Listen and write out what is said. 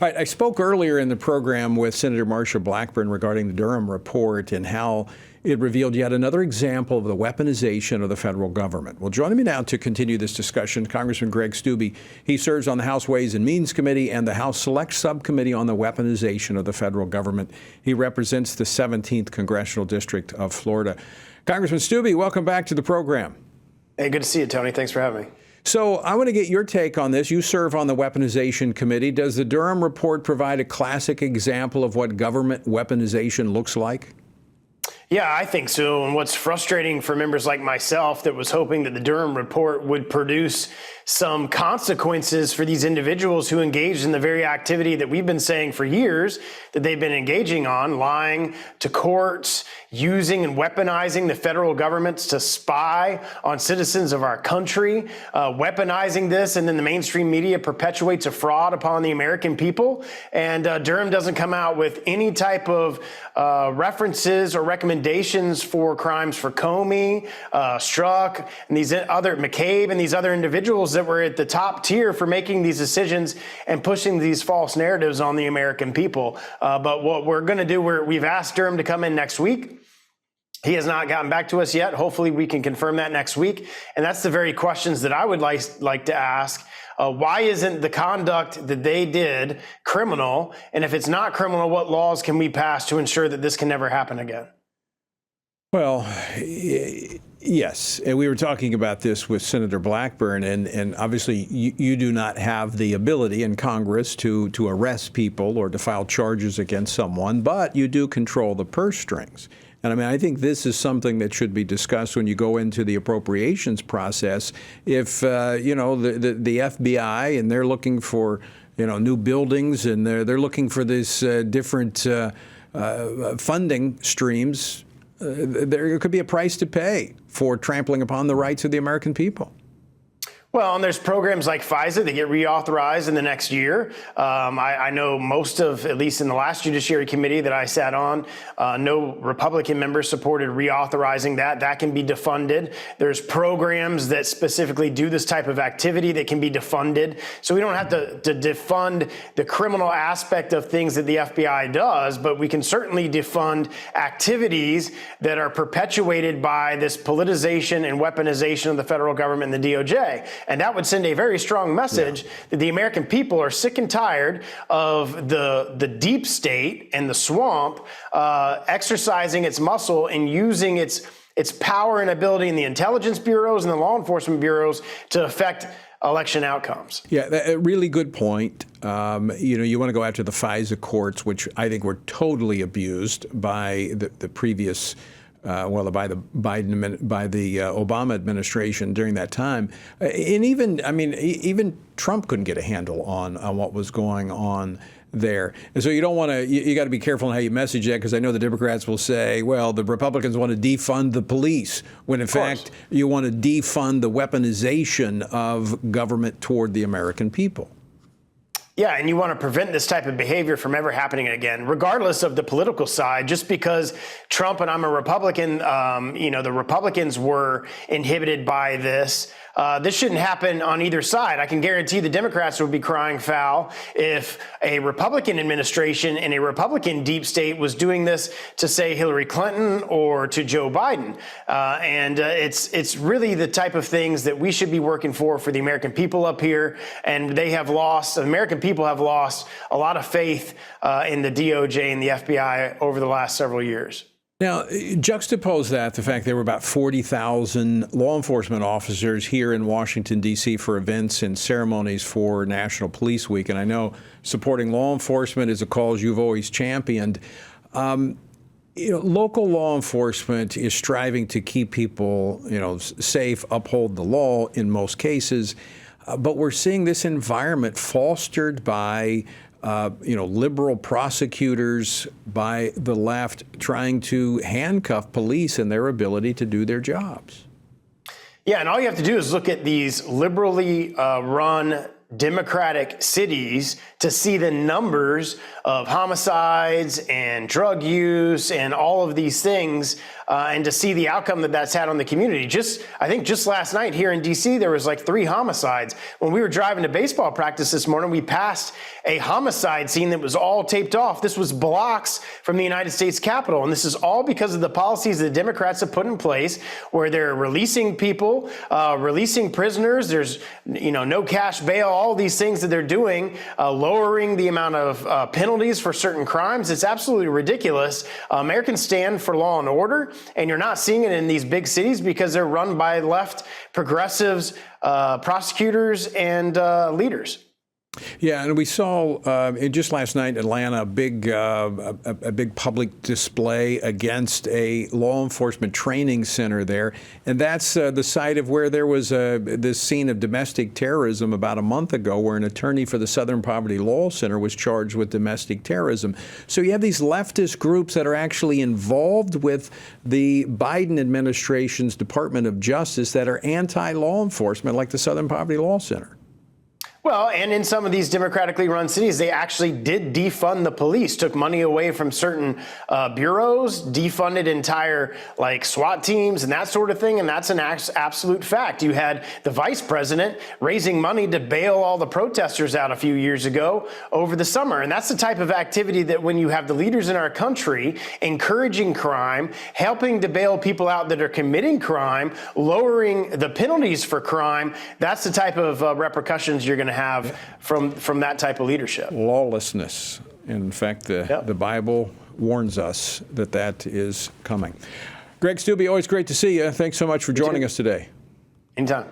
Right, I spoke earlier in the program with Senator Marsha Blackburn regarding the Durham report and how it revealed yet another example of the weaponization of the federal government. Well, joining me now to continue this discussion, Congressman Greg Steube. He serves on the House Ways and Means Committee and the House Select Subcommittee on the Weaponization of the Federal Government. He represents the 17th Congressional District of Florida. Congressman Steube, welcome back to the program. Hey, good to see you, Tony. Thanks for having me. So I want to get your take on this. You serve on the Weaponization Committee. Does the Durham report provide a classic example of what government weaponization looks like? Yeah, I think so. And what's frustrating for members like myself that was hoping that the Durham report would produce some consequences for these individuals who engaged in the very activity that we've been saying for years that they've been engaging on, lying to courts, using and weaponizing the federal governments to spy on citizens of our country, weaponizing this, and then the mainstream media perpetuates a fraud upon the American people. And Durham doesn't come out with any type of references or recommendations for crimes for Comey, Strzok, and these other McCabe and these other individuals that were at the top tier for making these decisions and pushing these false narratives on the American people. But what we're going to do, we've asked Durham to come in next week. He has not gotten back to us yet. Hopefully we can confirm that next week. And that's the very questions that I would like to ask. Why isn't the conduct that they did criminal? And if it's not criminal, what laws can we pass to ensure that this can never happen again? Well, yes. And we were talking about this with Senator Blackburn, and obviously you do not have the ability in Congress to arrest people or to file charges against someone, but you do control the purse strings. And I mean, I think this is something that should be discussed when you go into the appropriations process. If, the FBI and they're looking for, new buildings and they're looking for this different funding streams, there could be a price to pay for trampling upon the rights of the American people. Well, and there's programs like FISA that get reauthorized in the next year. I know most of, at least in the last Judiciary Committee that I sat on, no Republican members supported reauthorizing that. That can be defunded. There's programs that specifically do this type of activity that can be defunded. So we don't have to defund the criminal aspect of things that the FBI does, but we can certainly defund activities that are perpetuated by this politicization and weaponization of the federal government and the DOJ. And that would send a very strong message that the American people are sick and tired of the deep state and the swamp exercising its muscle and using its power and ability in the intelligence bureaus and the law enforcement bureaus to affect election outcomes. Yeah, a really good point. You want to go after the FISA courts, which I think were totally abused by the previous by the Obama administration during that time. And even Trump couldn't get a handle on what was going on there. And so you don't want to, you got to be careful on how you message that, because I know the Democrats will say, well, the Republicans want to defund the police, when in fact you want to defund the weaponization of government toward the American people. Yeah, and you want to prevent this type of behavior from ever happening again, regardless of the political side. Just because Trump and I'm a Republican, the Republicans were inhibited by this. This shouldn't happen on either side. I can guarantee the Democrats would be crying foul if a Republican administration and a Republican deep state was doing this to, say, Hillary Clinton or to Joe Biden. It's really the type of things that we should be working for the American people up here. And the American people have lost a lot of faith in the DOJ and the FBI over the last several years. Now, juxtapose that, the fact there were about 40,000 law enforcement officers here in Washington, D.C. for events and ceremonies for National Police Week. And I know supporting law enforcement is a cause you've always championed. Local law enforcement is striving to keep people, safe, uphold the law in most cases. But we're seeing this environment fostered by liberal prosecutors, by the left, trying to handcuff police and their ability to do their jobs. Yeah, and all you have to do is look at these liberally run Democratic cities to see the numbers of homicides and drug use and all of these things and to see the outcome that that's had on the community. I think just last night here in D.C., there was like 3 homicides. When we were driving to baseball practice this morning, we passed a homicide scene that was all taped off. This was blocks from the United States Capitol, and this is all because of the policies the Democrats have put in place, where they're releasing people, releasing prisoners. There's no cash bail, all these things that they're doing, lowering the amount of penalties for certain crimes. It's absolutely ridiculous. Americans stand for law and order, and you're not seeing it in these big cities because they're run by left progressives, prosecutors, and leaders. Yeah, and we saw just last night in Atlanta a big public display against a law enforcement training center there, and that's the site of where there was this scene of domestic terrorism about a month ago, where an attorney for the Southern Poverty Law Center was charged with domestic terrorism. So you have these leftist groups that are actually involved with the Biden administration's Department of Justice that are anti-law enforcement, like the Southern Poverty Law Center. Well, and in some of these democratically run cities, they actually did defund the police, took money away from certain bureaus, defunded entire SWAT teams and that sort of thing. And that's an absolute fact. You had the vice president raising money to bail all the protesters out a few years ago over the summer. And that's the type of activity that when you have the leaders in our country encouraging crime, helping to bail people out that are committing crime, lowering the penalties for crime, that's the type of repercussions you're going to have from that type of leadership. Lawlessness. In fact, the Bible warns us that is coming. Greg Steube, always great to see you. Thanks so much for joining us today. Anytime.